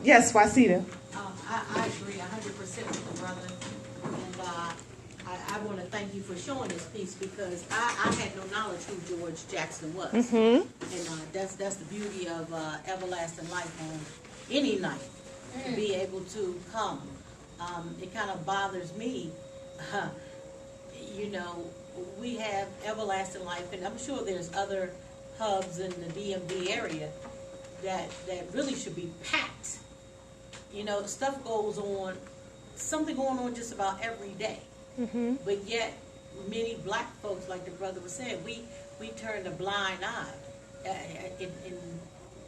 Yes, Wasita. I agree 100% with the brother, and I want to thank you for showing this piece because I had no knowledge who George Jackson was, and that's the beauty of everlasting life on any night to be able to come. It kind of bothers me, you know. We have everlasting life, and I'm sure there's other hubs in the DMV area that really should be packed. You know, stuff goes on, something going on just about every day. But yet, many black folks, like the brother was saying, we turn a blind eye.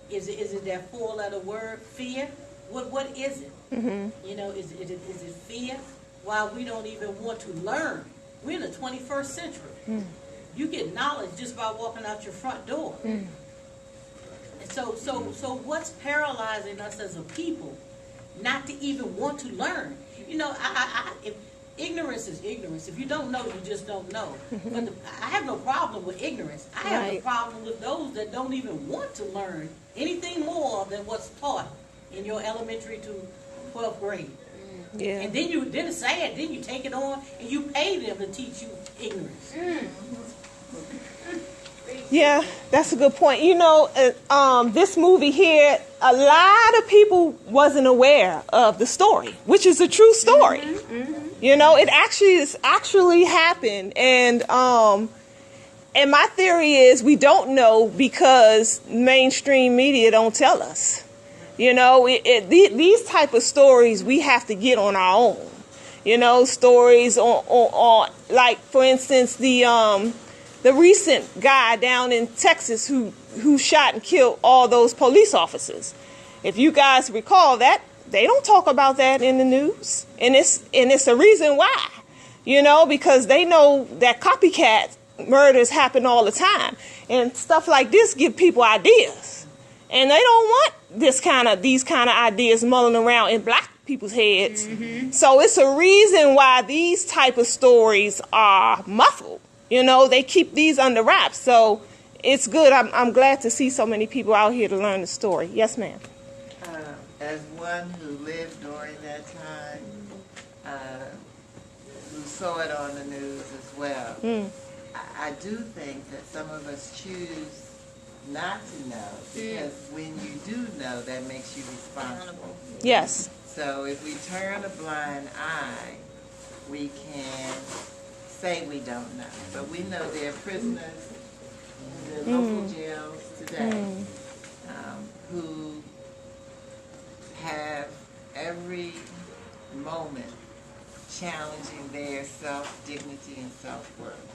Is it that four-letter word, fear? What is it? You know, is it fear? Why we don't even want to learn? We're in the 21st century. You get knowledge just by walking out your front door. And so what's paralyzing us as a people not to even want to learn? You know, if ignorance is ignorance. If you don't know, you just don't know. But I have no problem with ignorance. I have a problem with those that don't even want to learn anything more than what's taught in your elementary to 12th grade. Yeah. And then it's sad. Then you take it on and you pay them to teach you ignorance. Yeah, that's a good point. You know, this movie here, a lot of people wasn't aware of the story, which is a true story. You know, it actually happened, and my theory is we don't know because mainstream media don't tell us. You know, these type of stories we have to get on our own. You know, stories on like, for instance, the recent guy down in Texas who shot and killed all those police officers. If you guys recall that, they don't talk about that in the news, and it's a reason why. You know, because they know that copycat murders happen all the time, and stuff like this give people ideas, and they don't want these kind of ideas mulling around in black people's heads. So it's a reason why these type of stories are muffled. You know, they keep these under wraps. So it's good. I'm glad to see so many people out here to learn the story. Yes, ma'am. As one who lived during that time, who saw it on the news as well, I do think that some of us choose not to know, because when you do know, that makes you responsible. Yes. So if we turn a blind eye, we can say we don't know. But we know there are prisoners in the local jails today who have every moment challenging their self-dignity and self-worth.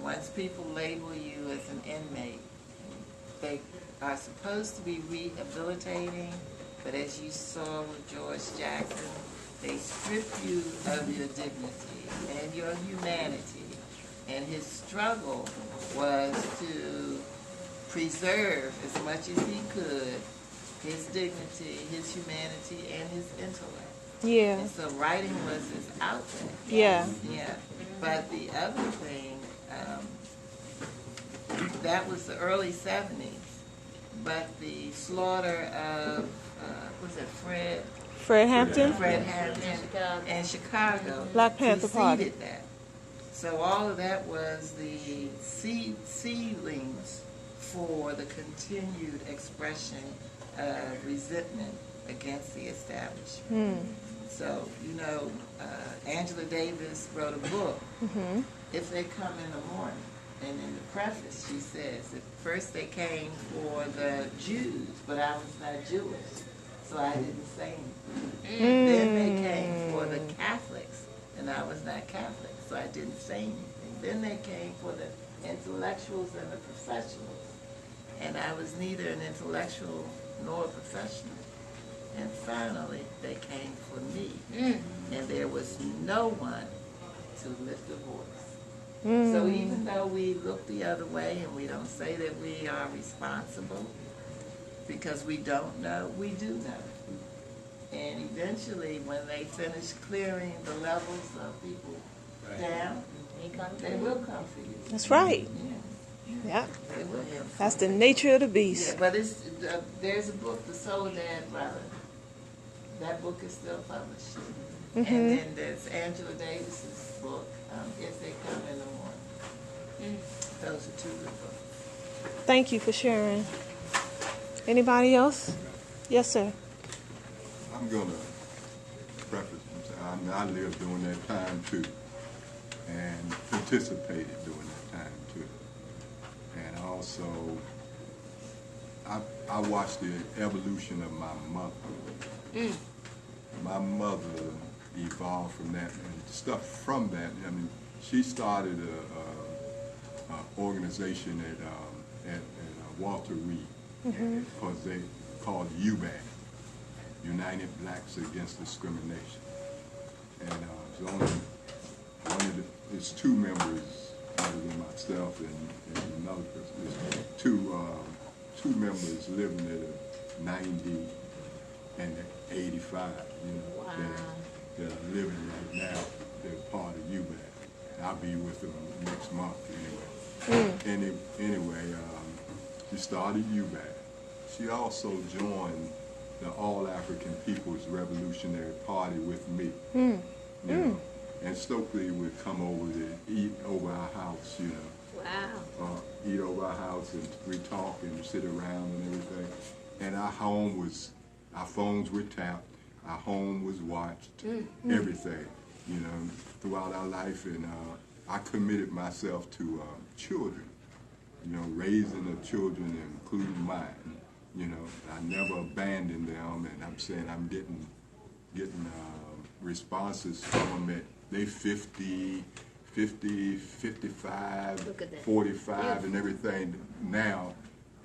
Once people label you as an inmate, they are supposed to be rehabilitating, but as you saw with George Jackson, they strip you of your dignity and your humanity. And his struggle was to preserve as much as he could his dignity, his humanity, and his intellect. Yeah. And so writing was his outlet. Yeah. Yeah. But the other thing, that was the early 70s, but the slaughter of, was it Fred Hampton? Fred Hampton and Chicago Black Panther Party. preceded that. So all of that was the seedlings for the continued expression of resentment against the establishment. So, you know, Angela Davis wrote a book, If They Come in the Morning. And in the preface, she says, at first they came for the Jews, but I was not Jewish, so I didn't say anything. Then they came for the Catholics, and I was not Catholic, so I didn't say anything. Then they came for the intellectuals and the professionals, and I was neither an intellectual nor a professional. And finally, they came for me, and there was no one to lift a voice. So even though we look the other way and we don't say that we are responsible because we don't know, we do know. And eventually, when they finish clearing the levels of people down, they will come for you. That's right. Yeah. They will come. That's the nature of the beast. Yeah, but there's a book, the Soledad brother, That book is still published. And then there's Angela Davis's book, If They Come in the Morning. Those are two good books. Thank you for sharing. Anybody else? Yes, sir. I'm going to preface and say I lived during that time too, and participated during that time too. And also, I watched the evolution of my mother. My mother evolved from that and stuff from that. I mean, she started a organization at Walter Reed, because they called UBAC, United Blacks Against Discrimination. And it's only it's two members other than myself and another person. There's two members living at 90 and 85, Wow. that are living right now. They're part of UBAC. I'll be with them next month anyway. Anyway, she started UBAC. She also joined the All African People's Revolutionary Party with me. You know, and Stokely would come over to eat over our house, Wow. eat over our house, and we talk and sit around and everything. And our phones were tapped, our home was watched, everything, throughout our life. And I committed myself to children, raising the children, including mine. I never abandoned them, and I'm saying I'm getting responses from them at they 50, 55, Look at that. 45, and everything now,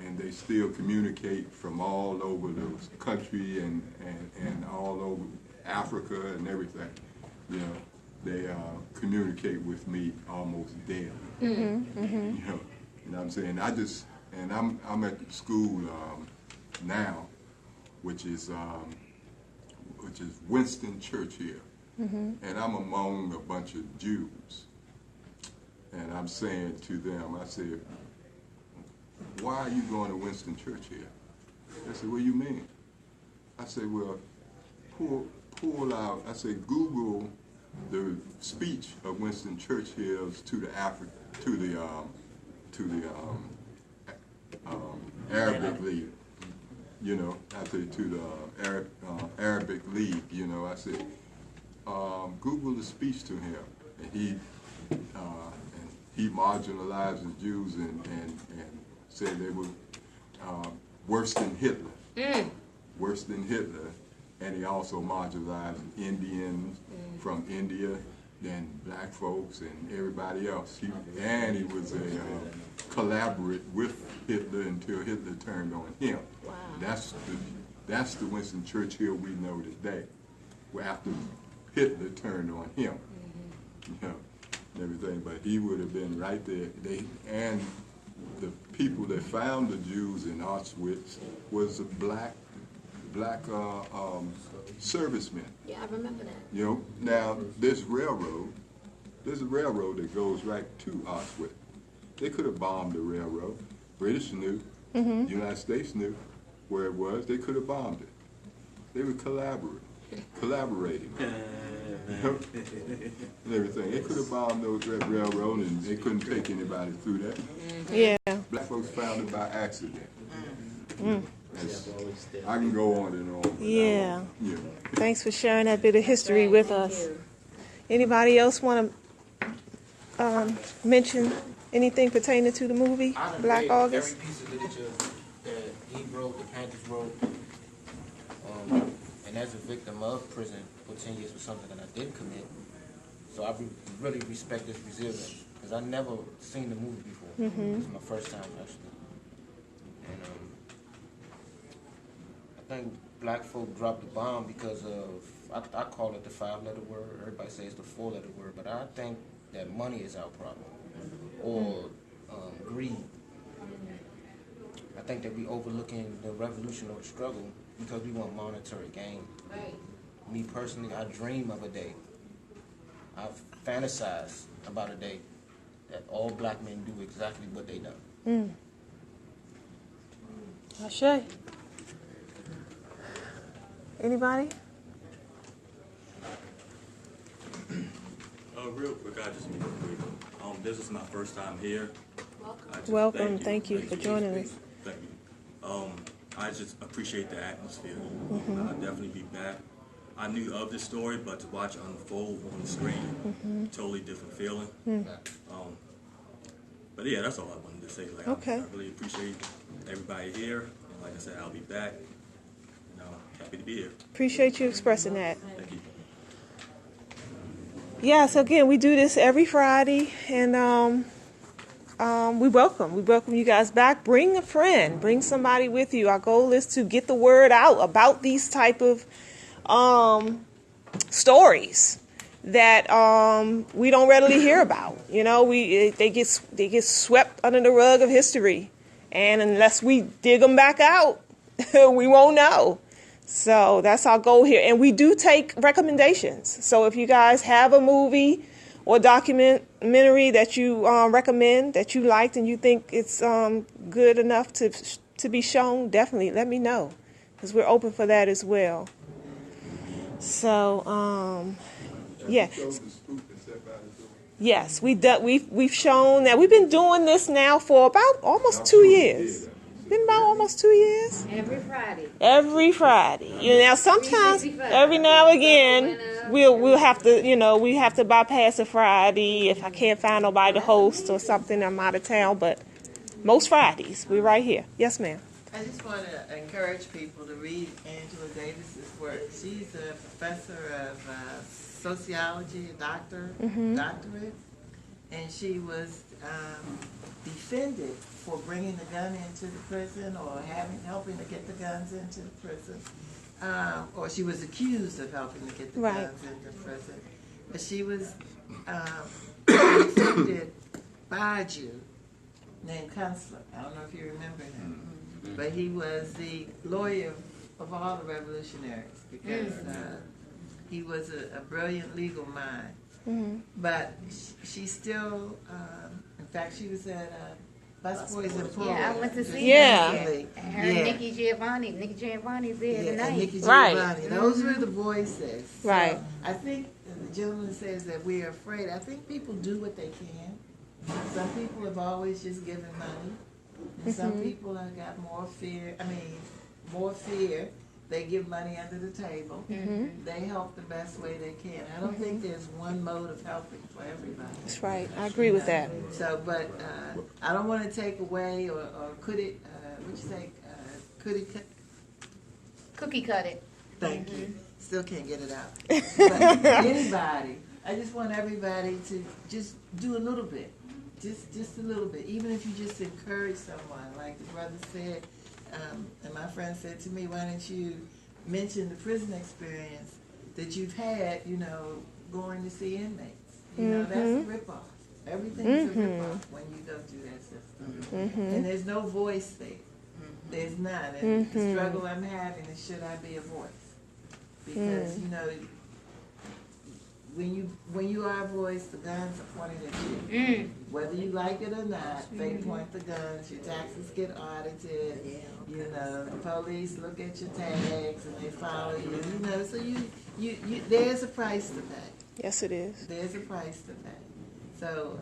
and they still communicate from all over the country and all over Africa and everything. They communicate with me almost daily. And I'm saying I'm at the school now, which is Winston Churchill, and I'm among a bunch of Jews, and I'm saying to them, I said, "Why are you going to Winston Churchill?" They said, "What do you mean?" I said, "Well, pull out." I said, "Google the speech of Winston Churchill's to the Arabic League. I said to the Arabic League. I said, Google the speech to him, and he marginalized the Jews and said they were worse than Hitler. Worse than Hitler. And he also marginalized Indians from India, then black folks and everybody else. He was a collaborate with Hitler until Hitler turned on him. Wow. That's the Winston Churchill we know today. After Hitler turned on him, and everything. But he would have been right there. And the people that found the Jews in Auschwitz was the black servicemen. Yeah, I remember that. Now there's a railroad that goes right to Auschwitz. They could have bombed the railroad. British knew, United States knew where it was. They could have bombed it. They were collaborating. And everything. They could have bombed that railroad, and they couldn't take anybody through that. Yeah. Black folks found it by accident. I can go on and on. Yeah. Thanks for sharing that bit of history with us. Anybody else want to mention anything pertaining to the movie Black August? Every piece of literature that he wrote, the Panthers wrote, and as a victim of prison for 10 years for something that I did commit, so I really respect this resilience, because I never seen the movie before. This is my first time actually. And I think black folk dropped the bomb because of, I call it the 5-letter word, everybody says the 4-letter word, but I think that money is our problem, or greed. I think that we overlooking the revolutionary struggle because we want monetary gain. Right. Me personally, I dream of a day, I fantasize about a day that all black men do exactly what they done. Ashe. Anybody? Real quick, I just need to brief. This is my first time here. Welcome. Thank you for Thank joining us. Thank you. I just appreciate the atmosphere. I'll definitely be back. I knew of this story, but to watch it unfold on the screen, totally different feeling. But yeah, that's all I wanted to say. Like, Okay. I really appreciate everybody here. And like I said, I'll be back. Happy to be here. Appreciate you expressing that. Thank you. Yeah, so again, we do this every Friday, and we welcome you guys back. Bring a friend, bring somebody with you. Our goal is to get the word out about these type of stories that we don't readily hear about. You know, they get swept under the rug of history, and unless we dig them back out, we won't know. So that's our goal here. And we do take recommendations. So if you guys have a movie or documentary that you recommend, that you liked, and you think it's good enough to be shown, definitely let me know, because we're open for that as well. So, yeah. Yes, we've shown that we've been doing this now for about almost 2 years. Been about almost 2 years. Every Friday. You know, sometimes every now and again we'll have to, we have to bypass a Friday if I can't find nobody to host or something. I'm out of town, but most Fridays we're right here. Yes, ma'am. I just want to encourage people to read Angela Davis's work. She's a professor of sociology, doctorate, and she was defended for bringing the gun into the prison or helping to get the guns into the prison, or she was accused of helping to get the guns into prison. But she was defended by a Jew named Kunstler. I don't know if you remember him. But he was the lawyer of all the revolutionaries because he was a brilliant legal mind. But she still, in fact, she was at Busboys and Pullman. Yeah, I went to see her. Her and Nikki Giovanni's there tonight. And Nikki Giovanni. Those were the voices. So Right. I think the gentleman says that we are afraid. I think people do what they can. Some people have always just given money. And some people have got more fear. They give money under the table. They help the best way they can. I don't think there's one mode of helping for everybody. That's right. I agree with that. So, but I don't want to take away or could it, Cookie cut it. Thank you. Still can't get it out. But anybody, I just want everybody to just do a little bit. Just a little bit. Even if you just encourage someone, like the brother said, and my friend said to me, why don't you mention the prison experience that you've had, going to see inmates. That's a ripoff. Everything's a ripoff when you go through that system. And there's no voice there. There's none. And the struggle I'm having is, should I be a voice? Because, when you are a voice, the guns are pointed at you. Whether you like it or not, they point the guns, your taxes get audited, the police look at your tags and they follow you, so you there's a price to pay. Yes, it is. There's a price to pay. So,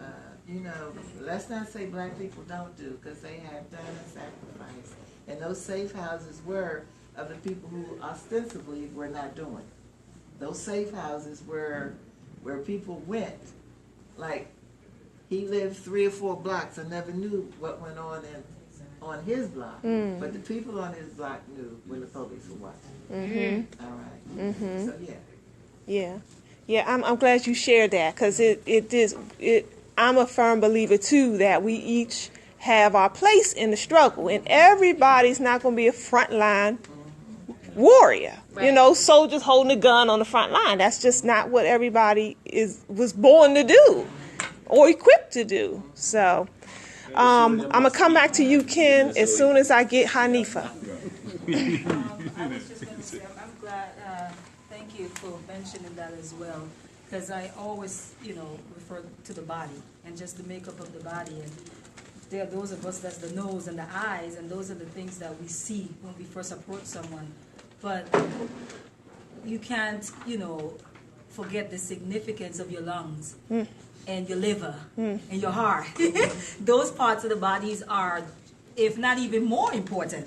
let's not say black people don't do, because they have done a sacrifice. And those safe houses were of the people who ostensibly were not doing. Those safe houses were where people went. Like, he lived 3 or 4 blocks and never knew what went on on his block. But the people on his block knew when the police were watching. All right. So, Yeah, I'm glad you shared that, because I'm a firm believer too that we each have our place in the struggle, and everybody's not going to be a frontline warrior. Right. Soldiers holding a gun on the front line. That's just not what everybody was born to do or equipped to do. So I'm gonna come back to you, Ken, as soon as I get Hanifa. I was just going to say, I'm glad, thank you for mentioning that as well, because I always, refer to the body and just the makeup of the body. And there are those of us that's the nose and the eyes, and those are the things that we see when we first approach someone. But you can't, forget the significance of your lungs and your liver and your heart. Those parts of the bodies are, if not even more important,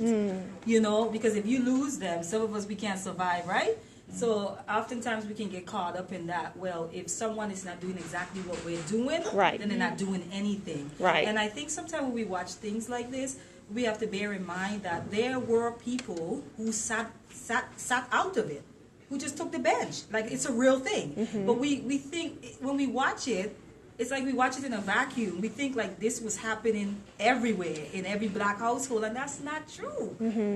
you know, because if you lose them, some of us, we can't survive, right? So oftentimes we can get caught up in that. Well, if someone is not doing exactly what we're doing, Right. then they're not doing anything. Right. And I think sometimes when we watch things like this, we have to bear in mind that there were people who sat out of it, who just took the bench. Like, it's a real thing. But we think, when we watch it, it's like we watch it in a vacuum. We think like this was happening everywhere, in every black household, and that's not true.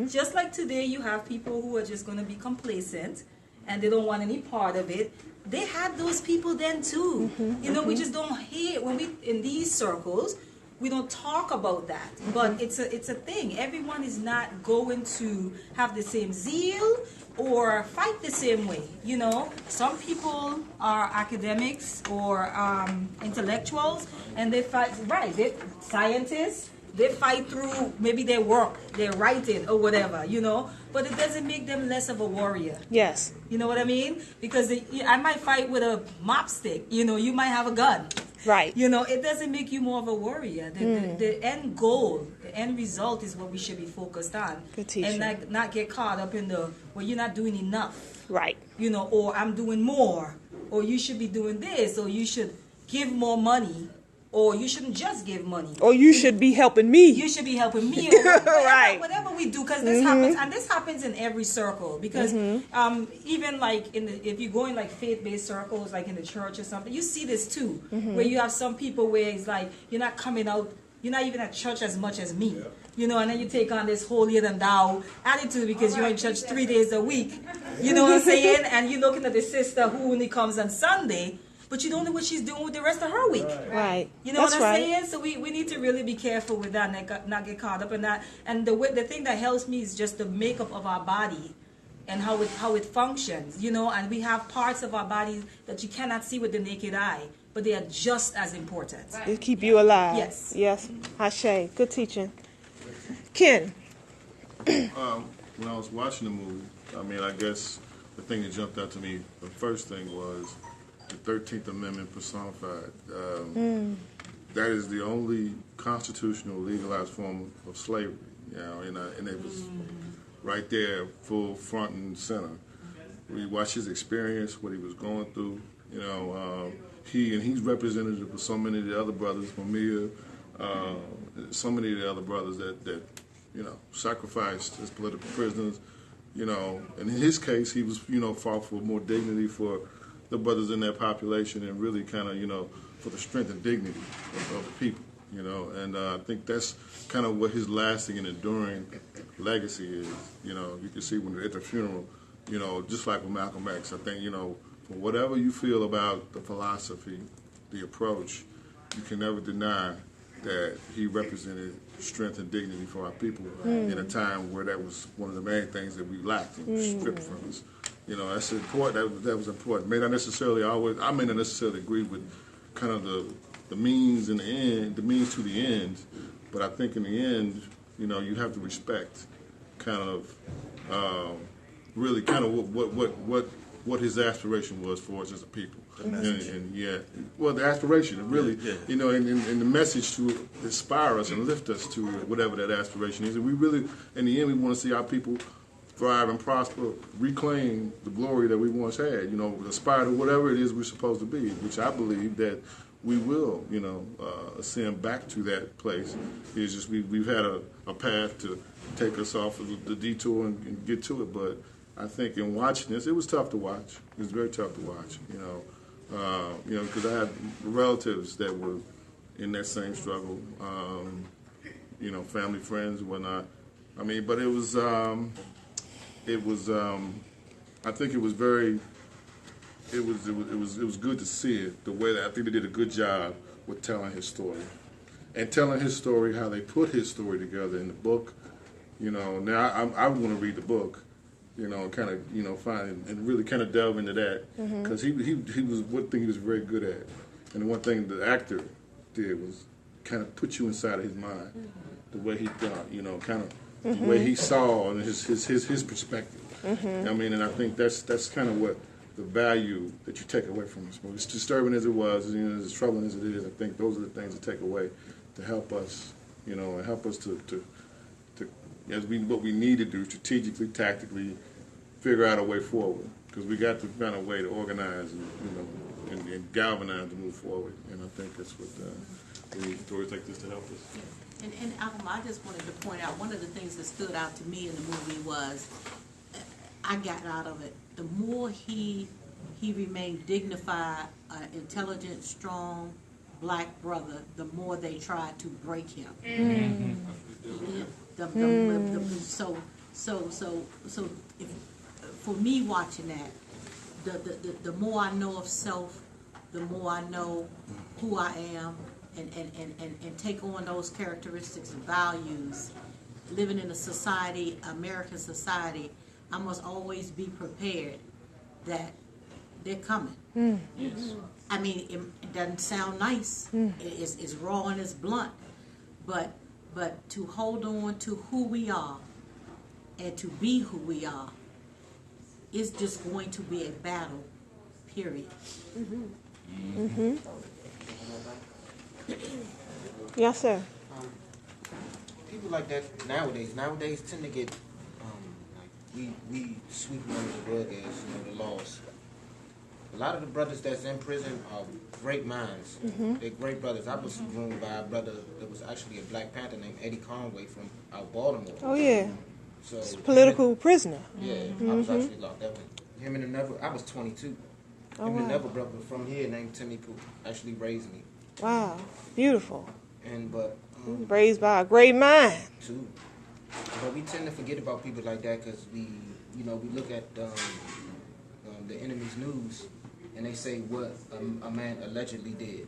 Just like today, you have people who are just going to be complacent, and they don't want any part of it. They had those people then too. You know, we just don't hear, when we, in these circles, we don't talk about that. But it's a thing. Everyone is not going to have the same zeal or fight the same way. You know, some people are academics or intellectuals, and they fight, right, they're scientists. They fight through maybe their work, their writing or whatever, you know, but it doesn't make them less of a warrior. Yes. You know what I mean? Because I might fight with a mop stick, you know, you might have a gun. Right. You know, it doesn't make you more of a warrior. The end goal, the end result is what we should be focused on. Good teaching. And not get caught up in the, well, you're not doing enough. Right. You know, or I'm doing more, or you should be doing this, or you should give more money, or you shouldn't just give money. Or you should be helping me. You should be helping me, or whatever, Right. whatever we do, because this happens, and this happens in every circle. Because even like if you go in like faith-based circles, like in the church or something, you see this too, where you have some people where it's like you're not coming out, you're not even at church as much as me. You know, and then you take on this holier than thou attitude because you're in church 3 days a week. You know what I'm saying? And you're looking at the sister who only comes on Sunday, but you don't know what she's doing with the rest of her week. Right. You know That's what I'm right. saying? So we need to really be careful with that and not get caught up in that. And the thing that helps me is just the makeup of our body and how it functions, you know, and we have parts of our bodies that you cannot see with the naked eye, but they are just as important. They keep you alive. Yes. Yes. Ashe. Good teaching. Ken. When I was watching the movie, I mean, I guess the thing that jumped out to me, the first thing was the 13th Amendment personified. That is the only constitutional legalized form of slavery, you know, and it was right there, full front and center. We watched his experience, what he was going through, you know, he's representative of so many of the other brothers, Mamiya, so many of the other brothers that you know, sacrificed as political prisoners, you know, and in his case, he was, you know, fought for more dignity for the brothers in that population and really kind of, you know, for the strength and dignity of the people, you know, and I think that's kind of what his lasting and enduring legacy is, you know. You can see when at the funeral, you know, just like with Malcolm X, I think, you know, for whatever you feel about the philosophy, the approach, you can never deny that he represented strength and dignity for our people in a time where that was one of the main things that we lacked and was stripped from us. You know, that's important. That was important. I may not necessarily agree with kind of the means and the end, the means to the end, but I think in the end, you know, you have to respect kind of really kind of what his aspiration was for us as a people. And yeah, well, the aspiration, really, you know, and the message to inspire us and lift us to whatever that aspiration is. And we really, in the end, we want to see our people thrive and prosper, reclaim the glory that we once had, you know, aspire to whatever it is we're supposed to be, which I believe that we will, you know, ascend back to that place. It's just we've had a path to take us off of the detour and get to it, but I think in watching this, it was tough to watch. It was very tough to watch, you know, because I had relatives that were in that same struggle, you know, family, friends, and whatnot. I mean, but it was I think it was very, it was good to see it, the way that I think they did a good job with telling his story. And telling his story, how they put his story together in the book, you know. Now, I want to read the book, you know, kind of, you know, find and really kind of delve into that, because he was, one thing he was very good at, and the one thing the actor did was kind of put you inside of his mind, the way he thought, you know, kind of the way he saw and his perspective. I mean, and I think that's kind of what the value that you take away from this movie. As disturbing as it was, as troubling as it is, I think those are the things to take away to help us, and help us to what we need to do strategically, tactically, figure out a way forward. Because we got to find a way to organize and galvanize to move forward. And I think that's what we need stories like this to help us. And I just wanted to point out, one of the things that stood out to me in the movie was, I got out of it, the more he remained dignified, intelligent, strong black brother, the more they tried to break him. So if, for me watching that, the more I know of self, the more I know who I am, and take on those characteristics and values. Living in a society, American society, I must always be prepared that they're coming. Yes. I mean, it doesn't sound nice. It's raw and it's blunt, but to hold on to who we are and to be who we are is just going to be a battle. Period. Yes, sir. People like that nowadays tend to get like we sweep them under the rug as the laws. A lot of the brothers that's in prison are great minds. They're great brothers. I was groomed by a brother that was actually a Black Panther named Eddie Conway from out Baltimore. Oh yeah. So He's a political prisoner. Yeah, I was actually locked up. Him and another, I was 22. Oh, Him and wow. another brother from here named Timmy Pooh actually raised me. Wow, beautiful. But Raised by a great mind. too. But we tend to forget about people like that because we look at the enemy's news and they say what a man allegedly did,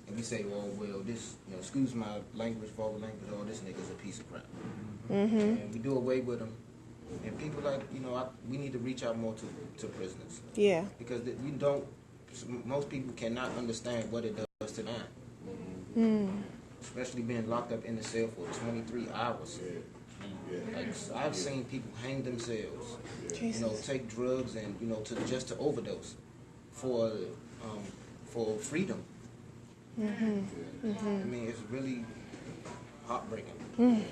and we say, well, this, excuse my language, vulgar language, this nigga's a piece of crap, and we do away with them. And people like, we need to reach out more to prisoners. Yeah. Because most people cannot understand what it does to them. Especially being locked up in the cell for 23 hours. Like, I've seen people hang themselves, take drugs and, just to overdose for freedom. I mean, it's really heartbreaking.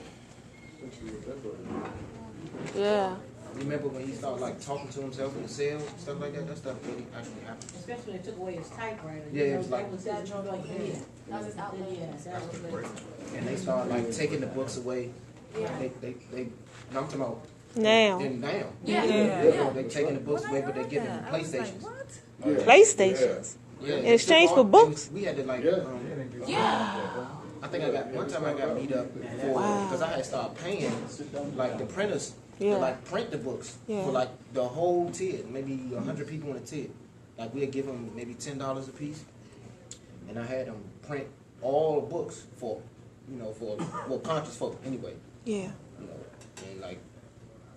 Yeah. Remember when he started like talking to himself in the cells and stuff like that? That stuff really actually happened. Especially when they took away his typewriter. Yeah, it was like, that was his outlet. Yeah, that was great. And they started like taking the books away. Yeah. They I'm talking about now. Yeah. They taking the books away, but they giving them PlayStations. PlayStations. Yeah. In exchange for books. We had to like. I think one time I got beat up because I had started paying like the printers to like print the books for like the whole tier, maybe 100 people in a tier. Like we'd give them maybe $10 a piece, and I had them print all the books for conscious folk anyway. Yeah. And like,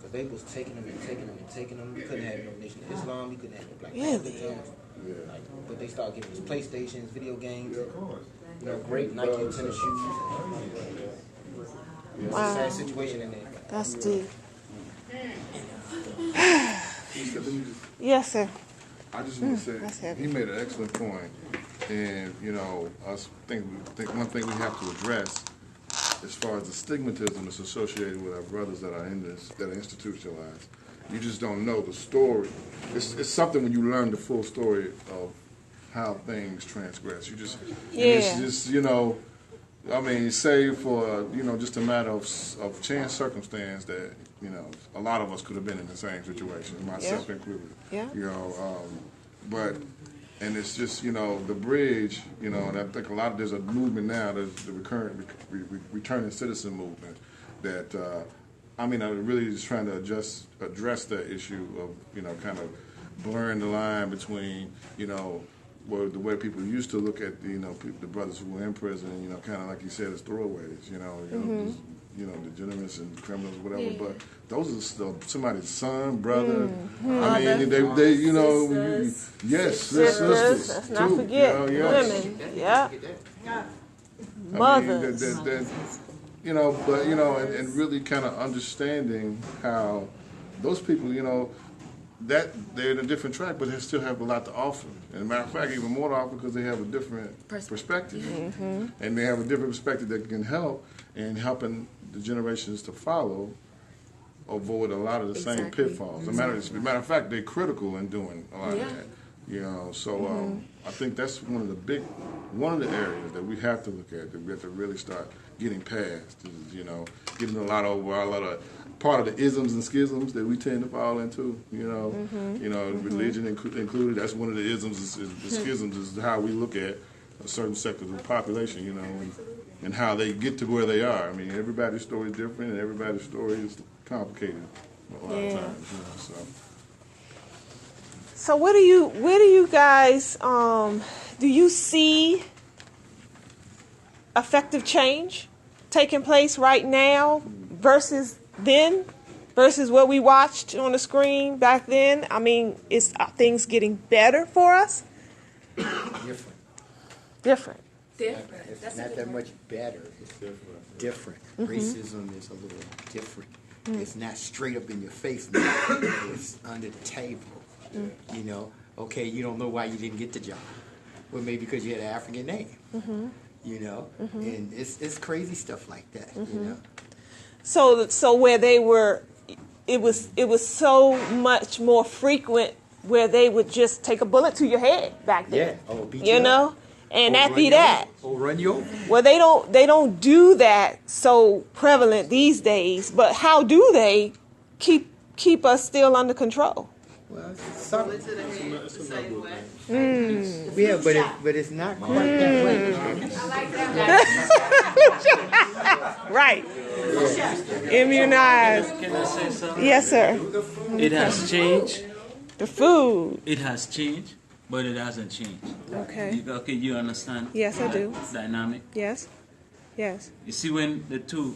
cause they was taking them and taking them and taking them. We couldn't have no Nation of Islam. We couldn't have no Black Panther films. Like, but they started giving us PlayStations, video games. Great Nike tennis shoes. It's a sad situation in there. That's deep. Yes, sir. I just want to say he made an excellent point, and I think one thing we have to address as far as the stigmatism that's associated with our brothers that are in this, that are institutionalized. You just don't know the story. It's something when you learn the full story of how things transgress. You just, it's just, I mean, save for, just a matter of chance circumstance that, a lot of us could have been in the same situation, myself included. Yeah. And it's just, the bridge, and I think there's a movement now, there's the returning citizen movement that, I really just trying to address that issue of, kind of blurring the line between, the way people used to look at the brothers who were in prison, kind of like you said, as throwaways, the degenerates and criminals, whatever. But those are still somebody's son, brother. I mean, they sisters. Let's not forget women. Yeah. Mothers. And really kind of understanding how those people, that they're in a different track, but they still have a lot to offer. And as a matter of fact, even more to offer because they have a different perspective. And they have a different perspective that can help in helping the generations to follow avoid a lot of the same pitfalls. As a matter of fact, they're critical in doing a lot of that. You know, so I think that's one of the areas that we have to look at, that we have to really start getting past. Is, you know, getting a lot of part of the isms and schisms that we tend to fall into. You know, religion included. That's one of the isms. The schisms is how we look at a certain sector of the population. You know, and how they get to where they are. I mean, everybody's story is different, and everybody's story is complicated a lot of times. You know, so. So where do you guys, do you see effective change taking place right now versus then, versus what we watched on the screen back then? I mean, are things getting better for us? Different. It's not that much better. It's different. Racism is a little different. It's not straight up in your face now. It's under the table. You know, okay, you don't know why you didn't get the job. Well, maybe because you had an African name. You know, and it's crazy stuff like that. You know. So where they were, it was so much more frequent where they would just take a bullet to your head back then. Yeah. Beat you know, and that be that. Or run you over. Well, they don't do that so prevalent these days. But how do they keep us still under control? Well, Bullet to the head the same way. yeah, but it's not quite that way. I like that. Right. Immunized. Can I say something? Yes, sir. It has changed. The food. It has changed, but it hasn't changed. Okay. Okay, you understand? Yes, I do. Dynamic. Yes. Yes. You see, when the two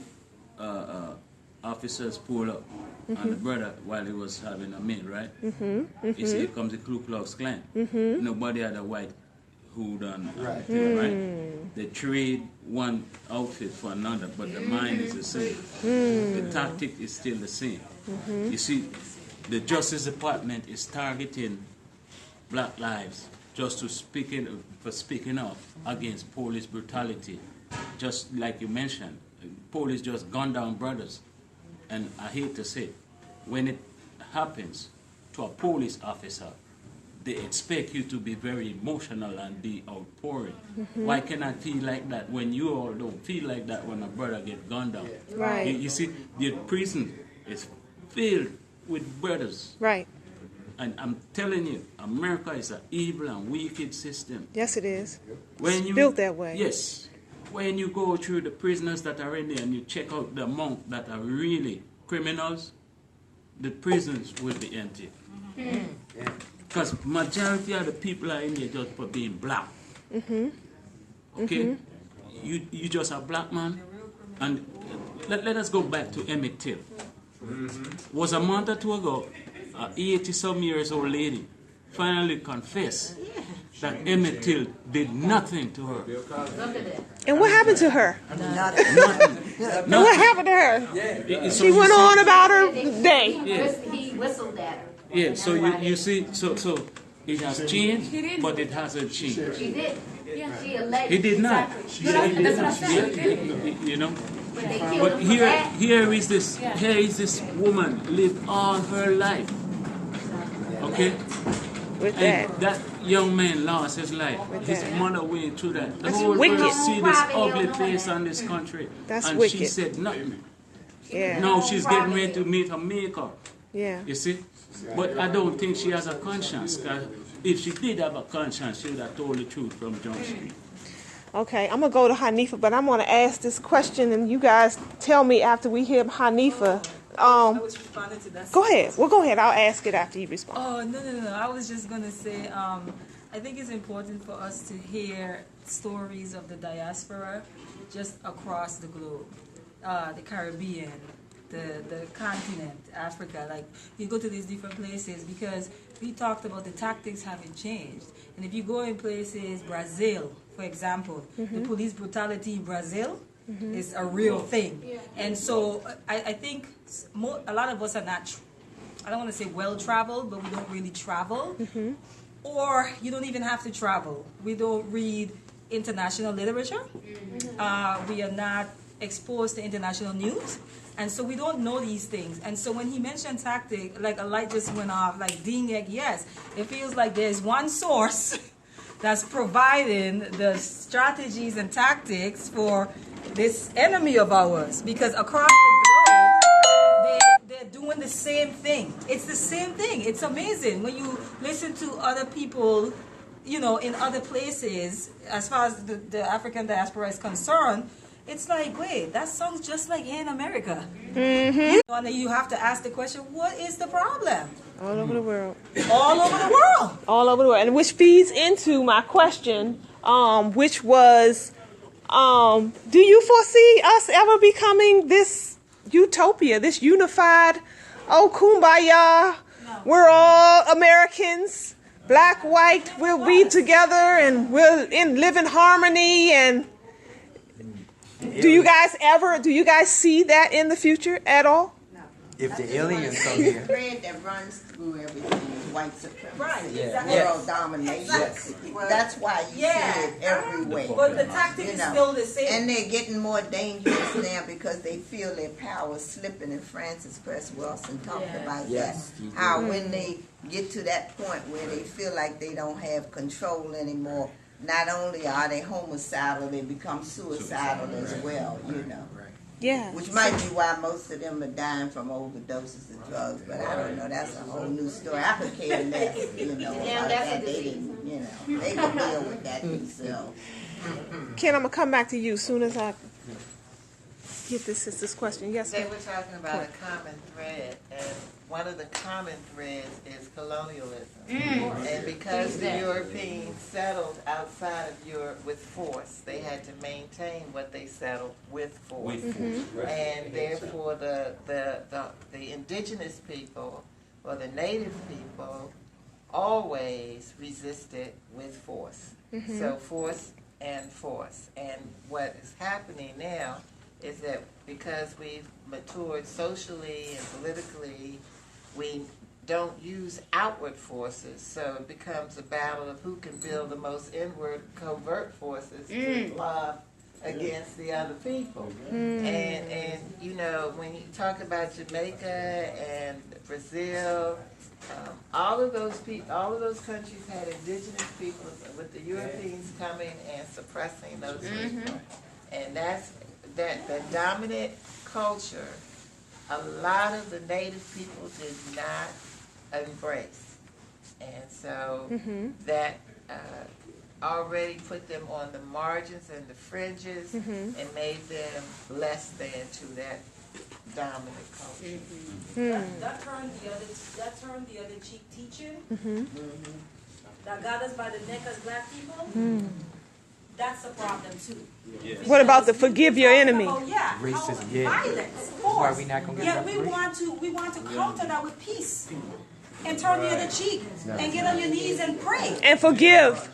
officers pulled up on the brother while he was having a meal, right? You see, here comes the Ku Klux Klan. Nobody had a white hood on. Right? They trade one outfit for another, but the mind is the same. The tactic is still the same. You see, the Justice Department is targeting black lives just for speaking up against police brutality. Just like you mentioned, police just gunned down brothers. And I hate to say, when it happens to a police officer, they expect you to be very emotional and be outpouring. Why can I feel like that when you all don't feel like that when a brother gets gunned down? Right. You see, the prison is filled with brothers. Right. And I'm telling you, America is an evil and wicked system. Yes, it is. When you, built that way. Yes. When you go through the prisoners that are in there and you check out the amount that are really criminals, the prisons will be empty. Because majority of the people are in there just for being black. Okay? You just a black man. And let us go back to Emmett Till. Was a month or two ago, an 80-some years old lady finally confessed that Emmett Till did nothing to her. And what happened to her? Nothing. And what happened to her? She went on about her day. He whistled at her. Yeah, so you see, so it has changed, but it hasn't changed. She did. She alleged. He did not. That's what I said. You know. But they killed But him. here is this woman lived all her life. Okay? With And that. that young man lost his life. His that. mother went through that. The That's whole wicked. world see this ugly face on this country. That's and wicked. she said nothing. Yeah. Now she's getting ready to meet her maker. Yeah. You see? But I don't think she has a conscience. 'Cause if she did have a conscience, she would have told the truth from Junction. Okay, I'm going to go to Hanifa, but I'm going to ask this question, and you guys tell me after we hear Hanifa. I was responding to that. Go ahead. Well, go ahead. I'll ask it after you respond. Oh, no. I was just going to say, I think it's important for us to hear stories of the diaspora just across the globe, the Caribbean, the continent, Africa. Like, you go to these different places because we talked about the tactics haven't changed. And if you go in places, Brazil, for example, the police brutality in Brazil is a real thing. And so I think a lot of us are not I don't want to say well-traveled, but we don't really travel. Or you don't even have to travel. We don't read international literature. We are not exposed to international news. And so we don't know these things. And so when he mentioned tactic, like a light just went off, like ding, yes, it feels like there's one source that's providing the strategies and tactics for this enemy of ours. Because across the globe, they're doing the same thing. It's the same thing. It's amazing when you listen to other people, you know, in other places, as far as the African diaspora is concerned. It's like, wait, that sounds just like here in America. You know, and then you have to ask the question, what is the problem? All over the world. All over the world. All over the world. And which feeds into my question, which was, do you foresee us ever becoming this utopia, this unified, kumbaya, we're all Americans, black, white, we'll be together and we'll live in harmony and... Do you guys see that in the future at all? No. If the aliens come here. The thread that runs through everything is white supremacy. Right. Yeah. World domination. Yes. That's why you see it everywhere. But the tactic is still the same. And they're getting more dangerous now because they feel their power slipping. And Francis Press Wilson talked about that. How when they get to that point where they feel like they don't have control anymore, not only are they homicidal, they become suicidal as well, you know. Yeah. Which might be why most of them are dying from overdoses of drugs, but I don't know. That's a whole new story. I could care less, you know. Yeah, that's a they didn't, you know. They can deal with that themselves. Ken, I'm gonna come back to you as soon as I get this question. Yes. They were talking about a common thread, and one of the common threads is colonialism. And because the Europeans settled outside of Europe with force, they had to maintain what they settled with force. And therefore the indigenous people or the native people always resisted with force. So force and force. And what is happening now is that because we've matured socially and politically, we don't use outward forces, so it becomes a battle of who can build the most inward covert forces to lob against the other people. And you know, when you talk about Jamaica and Brazil, all of those countries had indigenous people with the Europeans coming and suppressing those people. And that's the dominant culture. A lot of the native people did not embrace. And so that already put them on the margins and the fringes and made them less than to that dominant culture. That turned the other cheek teaching. That got us by the neck as black people. That's a problem too. What about the forgive your enemy? Racism, violence, of course. Why we not gonna get Yet we want to counter that with peace. And turn the other cheek and get on your knees and pray. And forgive.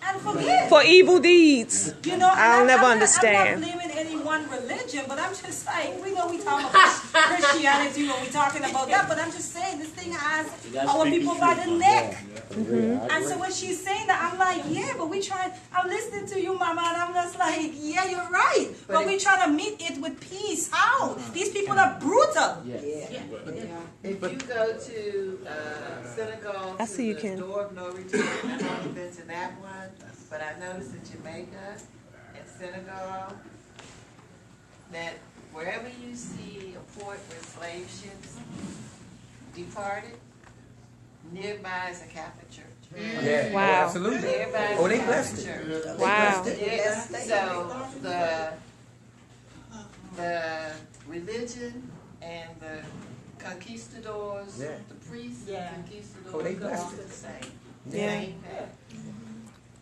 For evil deeds. You know, I'll never understand. I'm not blaming any one religion, but I'm just like, we know we talk about Christianity when we're talking about that, but I'm just saying this thing has our people by the neck. And so when she's saying that, I'm like, yeah, but I'm listening to you, Mama, and I'm just like, yeah, you're right. But we're trying to meet it with peace. How? These people are brutal. If you go to Senegal, I see you, the Ken. door of no return, I've only been to that one, but I noticed in Jamaica and Senegal that wherever you see a port where slave ships departed, nearby is a Catholic church. Yeah. Wow. Absolutely. Nearby is Oh, a they Catholic blessed it. church. Wow. So the religion and the conquistadors, the priests, conquistadors, Oh, they go blessed off it. the same. Yeah. Same path.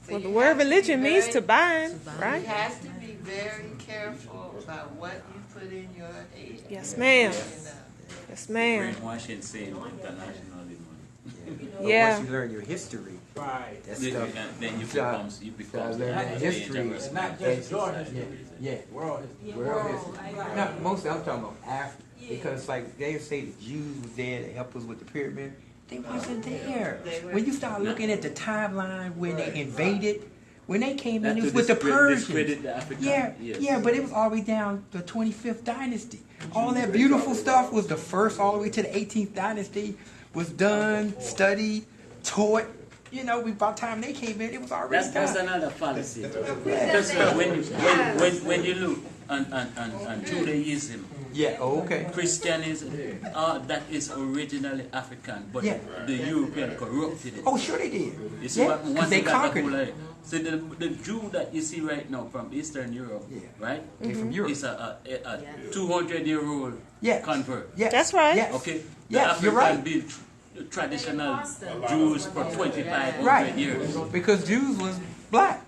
So Well, the you word have to be religion means very- to bind, You right? have to be very careful about what you put in your head. Yes, ma'am. You know. Yes, ma'am. Brainwashing saying internationally. But Yeah. once you learn your history, Right. that Then stuff. you start become learning that history. It's not just your history. Yeah. World history. World history. No, mostly I'm talking about Africa. Because like they say the Jews was there to help us with the pyramid. They wasn't there. When you start looking at the timeline when they invaded, when they came in, it was with the Persians. Yeah, but it was all the way down the 25th dynasty. All that beautiful stuff was the first all the way to the 18th dynasty was done, studied, taught. You know, by the time they came in, it was already done. That's another fallacy. Because when you look on Judaism, Christianism, that is originally African, but the European corrupted it. Oh, sure they did. You see what once they got conquered the so the Jew that you see right now from Eastern Europe, right? From Europe. It's a 200-year-old convert. Yeah, that's right. Yes. Okay, Yes, African you're right. built traditional Jews for 2,500 years. Because Jews was black.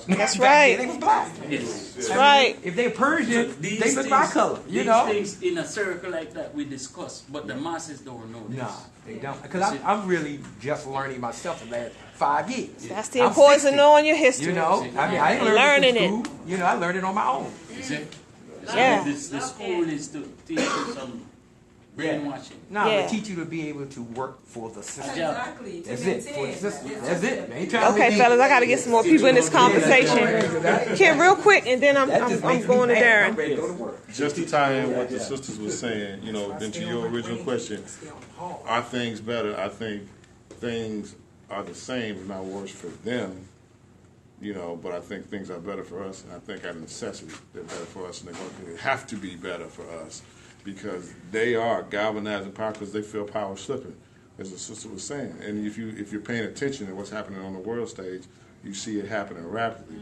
That's right. They was black. Yes. That's right. If they Persian, These they look things- my color. You know. These things in a circle like that we discuss, but the masses don't know this. Nah, they don't. Because I'm really just learning myself the last 5 years. That's the importance of knowing your history. You know, I mean, I ain't learning it in school. You know, I learned it on my own. You see? Yeah. The school needs to teach you some brainwashing. No, they teach you to be able to work for the system. Exactly. That's it. For the system. That's it. They ain't trying to Okay, be- fellas, I got to get some more people in this conversation. Kid, real quick, and then I'm going to Darren. Just to tie in what the sisters were saying, you know, then to your original question, are things better? I think things are the same, if not worse, for them. You know, but I think things are better for us, and I think out of necessity they're better for us, and they have to be better for us because they are galvanizing power because they feel power slipping, as the sister was saying. And if you're paying attention to what's happening on the world stage, you see it happening rapidly.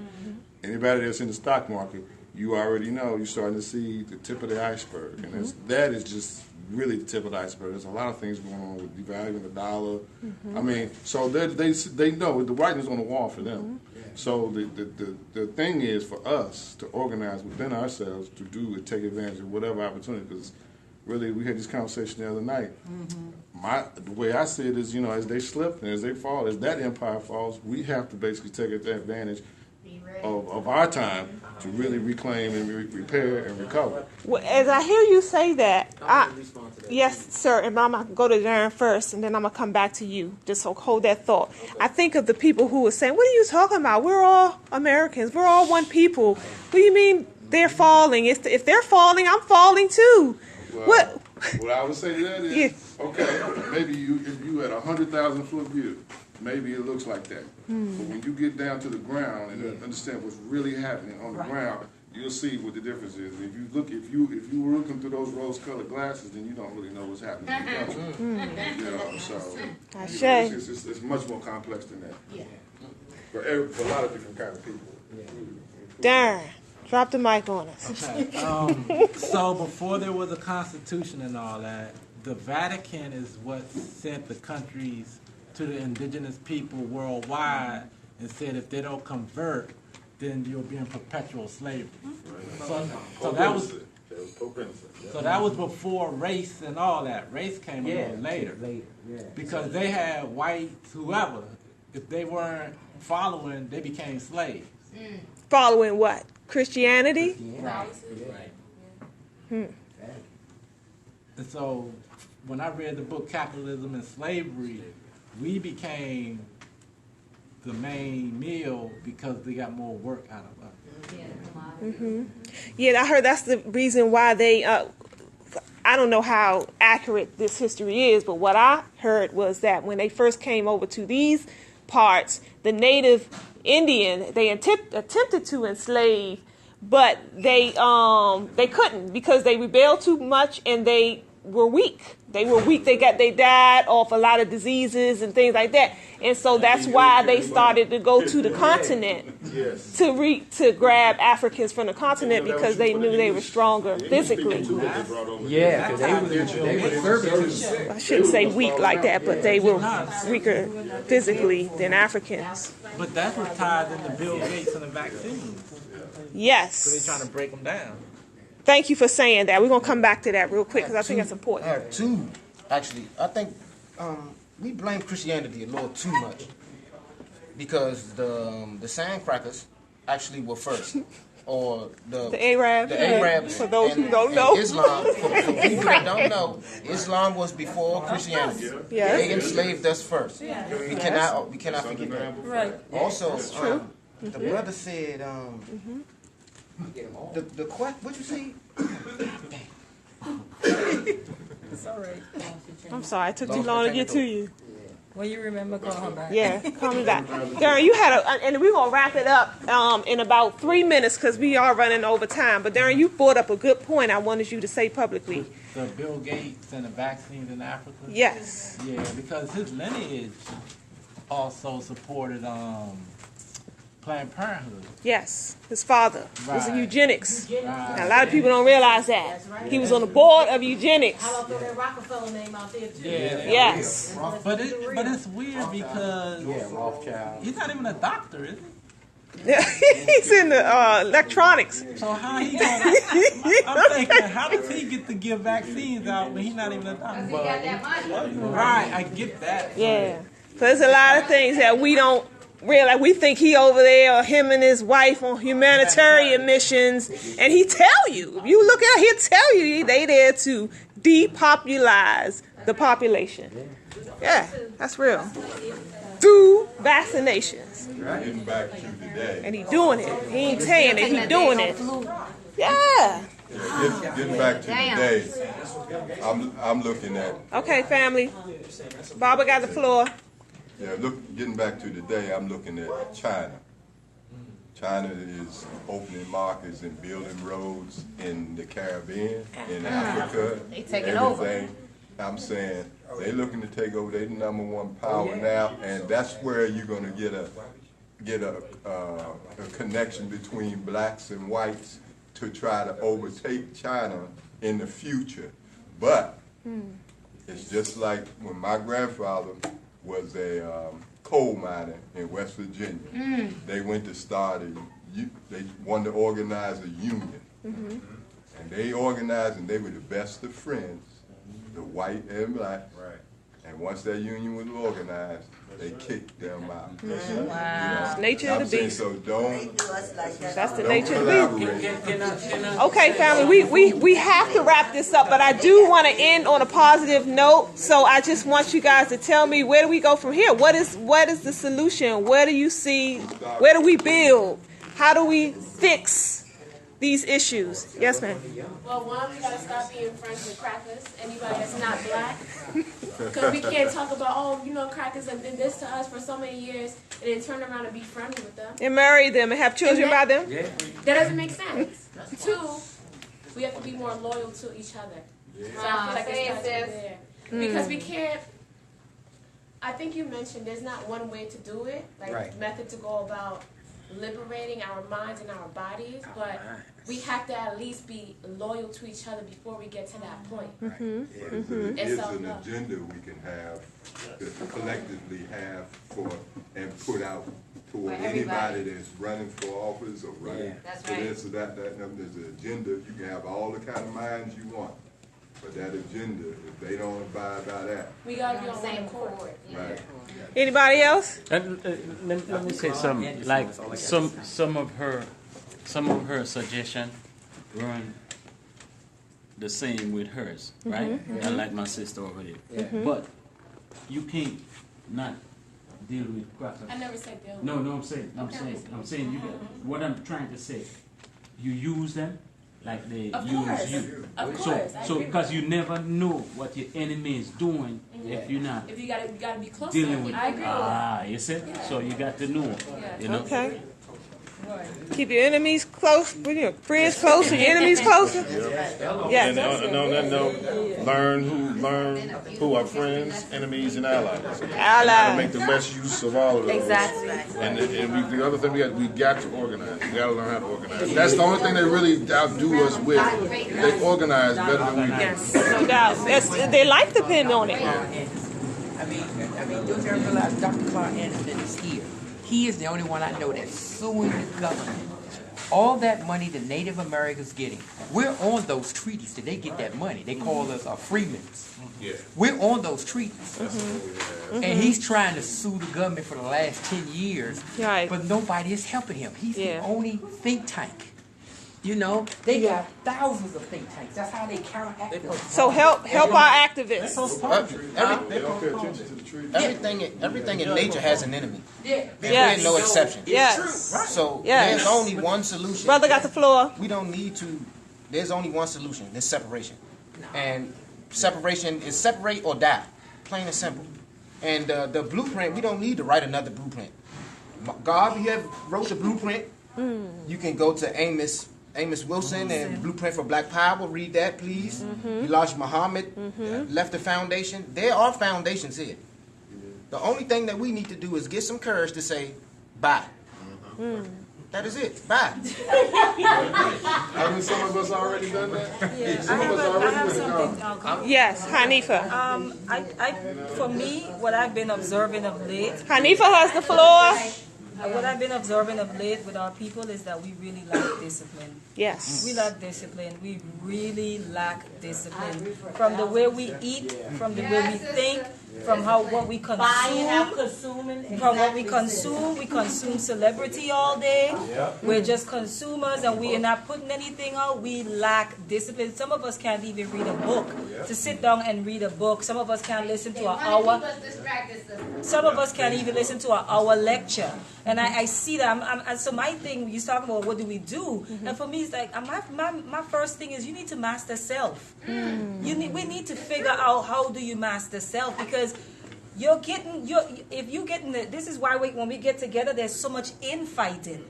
Anybody that's in the stock market, you already know you're starting to see the tip of the iceberg, and that is just really the tip of the iceberg. There's a lot of things going on with devaluing the dollar. I mean, so they know the writing's on the wall for them. So the thing is for us to organize within ourselves to do and take advantage of whatever opportunity. Because really, we had this conversation the other night. The way I see it is, you know, as they slip and as they fall, as that empire falls, we have to basically take advantage of our time to really reclaim and repair and recover. Well, as I hear you say that, yes, sir, and I'm going to go to Darren first, and then I'm going to come back to you. Just hold that thought. I think of the people who were saying, what are you talking about? We're all Americans. We're all one people. What do you mean they're falling? If they're falling, I'm falling too. Well, what I would say to that is, okay, maybe if you had 100,000-foot view, maybe it looks like that. But when you get down to the ground and understand what's really happening on the ground, you'll see what the difference is. If you were looking through those rose-colored glasses, then you don't really know what's happening. You know, so it's much more complex than that. Yeah. For a lot of different kind of people. Darren, drop the mic on us. Okay. So before there was a constitution and all that, the Vatican is what sent the countries to the indigenous people worldwide and said if they don't convert, then you'll be in perpetual slavery. So that was before race and all that. Race came along later. Because they had whites, whoever, if they weren't following, they became slaves. Following what? Christianity? Right. And so when I read the book Capitalism and Slavery, we became the main meal because they got more work out of us. Yeah, I heard that's the reason why they, I don't know how accurate this history is, but what I heard was that when they first came over to these parts, the native Indian, they attempted to enslave, but they couldn't because they rebelled too much and they were weak. They were weak. They died off a lot of diseases and things like that. And so that's why they started to go to the continent to grab Africans from the continent because they knew they were stronger physically. Yeah, because they were servitude. I shouldn't say weak like that, but they were weaker physically than Africans. But that's what ties into Bill Gates and the vaccines. Yes. So they're trying to break them down. Thank you for saying that. We're going to come back to that real quick because I think that's important. I have two, actually. I think we blame Christianity a little too much because the sandcrackers actually were first. or The Arabs. The Arabs. For those and, who don't know. Islam, for people that don't know, Islam was before Christianity. Yes. They enslaved us first. We cannot forget that. Right. Also, true. The brother said, the what you say? It's all right. I'm sorry, it took too long to get to you. When you remember, call him back. Yeah, call me back. Darren, you had and we're going to wrap it up in about 3 minutes because we are running over time. But Darren, you brought up a good point I wanted you to say publicly. The Bill Gates and the vaccines in Africa? Yes. Yeah, because his lineage also supported Planned Parenthood. Yes, his father was in Right. eugenics. Right. Now, a lot of people don't realize that. He was on the board of eugenics. How about throw that Rockefeller name out there too? Yeah. Yes. But it's weird because Rothschild. he's not even a doctor, is he? He's in the electronics. So how he gonna, I'm thinking, how does he get to give vaccines out when he's not even a doctor? He got that money. Right, I get that. Yeah. So there's a lot of things that we don't realize. We think he over there or him and his wife on humanitarian missions. And he tell you, if you look at it, he'll tell you they there to depopulize the population. Yeah, that's real. Through vaccinations. Getting back to today. And he doing it. He ain't saying it, he doing it. Yeah. Getting back to today, I'm looking at, Okay, family. Barbara got the floor. getting back to today, I'm looking at China. China is opening markets and building roads in the Caribbean, in Africa, They taking everything. I'm saying they looking to take over. They the number one power now, and that's where you're going to get a connection between blacks and whites to try to overtake China in the future. But it's just like when my grandfather was a coal miner in West Virginia. They went to start they wanted to organize a union. And they organized, and they were the best of friends, the white and black. Right. And once that union was organized, they kicked them out. Wow. Nature of the beast. So don't. That's the nature of the beast. Okay, family, we have to wrap this up, but I do want to end on a positive note. So I just want you guys to tell me, where do we go from here? What is the solution? Where do you see? Where do we build? How do we fix these issues? Yes, ma'am. Well, one, we gotta stop being friends with crackers. Anybody that's not black. Because we can't talk about, crackers have been this to us for so many years, and then turn around and be friendly with them. And marry them and have children by them? Yeah. That doesn't make sense. Two, we have to be more loyal to each other. Yeah. So I feel like it starts there. Because we can't, I think you mentioned there's not one way to do it, method to go about liberating our minds and our bodies, but we have to at least be loyal to each other before we get to that point. It's an agenda we can have, collectively have and put out for anybody that's running for office or running for this or that. There's an agenda. You can have all the kind of minds you want, but that agenda, if they don't abide by that, we gotta be on the same accord. Right. Anybody else? Let me say something. Like some of her suggestion run the same with hers, right? Like my sister over there. But you can't not deal with crackers. I never said deal with. No, I'm saying you. What I'm trying to say, you use them like they use you. Of course. So because you never know what your enemy is doing if you're not. If you gotta be close dealing with. I agree with that. You see? So you got to know. You know. Okay. Keep your enemies close, your friends close, and your enemies closer. Yes. And on that note, learn who are friends, enemies, and allies. Allies. Make the best use of all of those. Exactly. And the other thing we got to organize. We got to learn how to organize. That's the only thing they really outdo us with. They organize better than we do. Yes, no doubt. Their life depends on it. I mean, don't you ever realize Dr. Clark Anderson is here? He is the only one I know that's suing the government. All that money the Native Americans getting, we're on those treaties. Did they get that money? They call us freemen. Yeah. We're on those treaties. And he's trying to sue the government for the last 10 years. Right. But nobody is helping him. He's the only think tank. You know, they got thousands of think tanks. That's how they counteract it. So help our activists. Everything in nature has an enemy. Yeah. There's no exception. Yes. So Yes. there's only one solution. Brother got the floor. We don't need to. There's only one solution. It's separation. And separation is separate or die. Plain and simple. And the blueprint, we don't need to write another blueprint. God, you have wrote the blueprint. You can go to Amos Wilson and Blueprint for Black Power. Read that, please. Elijah Muhammad left the foundation. There are foundations here. The only thing that we need to do is get some courage to say, bye. That is it. Bye. Haven't some of us already done that? Yeah, Some of us already have went something. gone. Yes, Hanifa. For me, what I've been observing of late. Hanifa has the floor. What I've been observing of late with our people is that we really lack discipline. Yes. We lack discipline. We really lack discipline. From the way we eat, from the way we think, from what we consume. From what we consume celebrity all day. We're just consumers and we are not putting anything out. We lack discipline. Some of us can't even read a book. To sit down and read a book. Some of us can't listen to an hour. Some of us can't even listen to an hour lecture. And I see that. So my thing, you're talking about what do we do? And for me, it's like, my first thing is you need to master self. We need to figure out how do you master self, because this is why when we get together, there's so much infighting,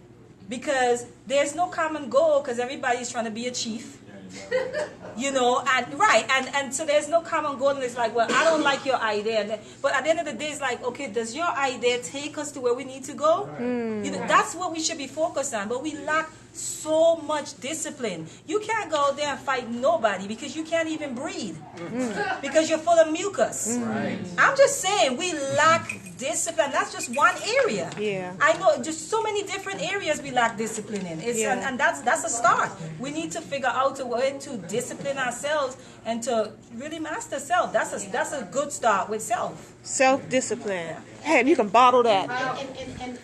because there's no common goal, because everybody's trying to be a chief. And so there's no common goal, and it's like, well, I don't like your idea, but at the end of the day, it's like, okay, does your idea take us to where we need to go? That's what we should be focused on, but we lack so much discipline. You can't go out there and fight nobody because you can't even breathe because you're full of mucus. I'm just saying, we lack discipline. That's just one area. I know just so many different areas we lack discipline in. And that's a start. We need to figure out a way to discipline ourselves and to really master self. That's a good start with self. Self-discipline. Hey, you can bottle that.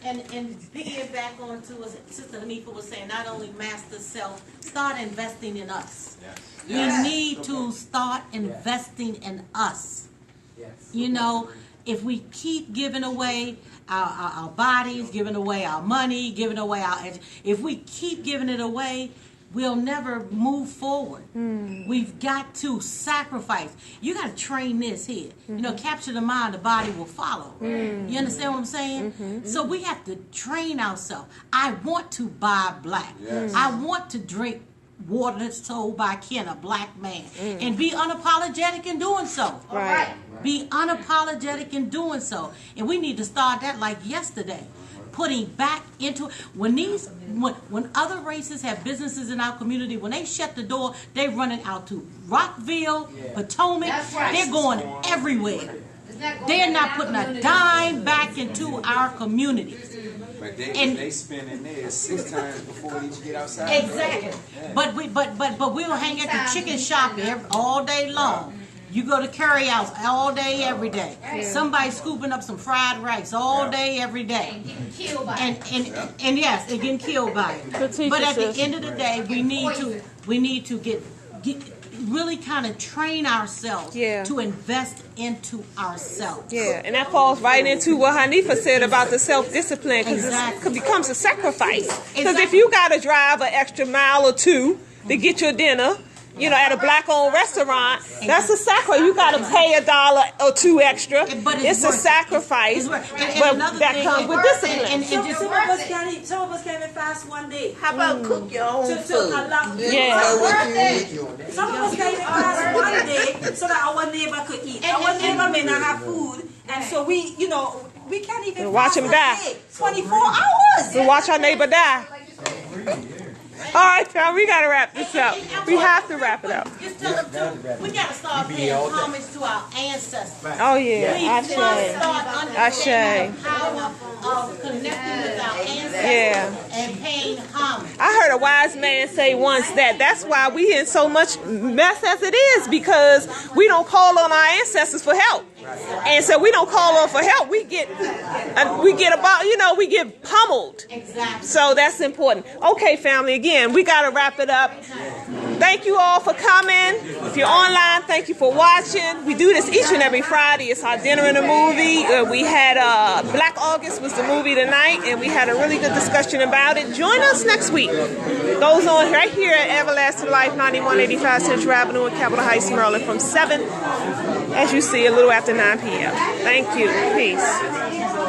And piggyback on to what Sister Hanifa was saying, not only master self, start investing in us. We need to start investing in us. If we keep giving away our bodies, giving away our money, giving away if we keep giving it away, we'll never move forward. We've got to sacrifice. You got to train this here. Capture the mind, the body will follow. You understand what I'm saying? So we have to train ourselves. I want to buy black. I want to drink water that's sold by Ken, a black man, and be unapologetic in doing so. Right. Be unapologetic in doing so. And we need to start that like yesterday. Putting back into when other races have businesses in our community, when they shut the door, they running out to Rockville, Potomac. They're going everywhere. They're not putting a dime back into our community. But they spending there 6 times before they get outside. Exactly. But we'll hang at the chicken shop all day long. You go to curry house all day, every day. Somebody scooping up some fried rice all day, every day. And yes, they're getting killed by it. But at the end of the day, we need to get really kind of train ourselves to invest into ourselves. Yeah, and that falls right into what Hanifa said about the self-discipline, because it becomes a sacrifice. Because if you got to drive an extra mile or two to get your dinner, at a black-owned restaurant, that's a sacrifice. You got to pay $1 or $2 extra. It's a sacrifice, but that comes with discipline. Some of us can't even fast one day. How about cook your own food? Some of us can't even fast one day so that our neighbor could eat. Our neighbor may not have food, and so we can't even watch him die. 24 hours. We watch our neighbor die. All right, y'all, we got to wrap this up. We have to wrap it up. Just tell them we got to start paying homage to our ancestors. Oh, yeah. We must start understanding the power of connecting with our ancestors. Yeah. and paying homage. I heard a wise man say once that that's why we in so much mess as it is, because we don't call on our ancestors for help. And so we don't call on for help. We get pummeled. Exactly. So that's important. Okay, family, again, we got to wrap it up. Thank you all for coming. If you're online, thank you for watching. We do this each and every Friday. It's our dinner and a movie. We had Black August was the movie tonight, and we had a really good discussion about it. Join us next week. Goes on right here at Everlasting Life, 9185 Central Avenue in Capitol Heights, Maryland, from 7, as you see, a little after 9 p.m. Thank you. Peace.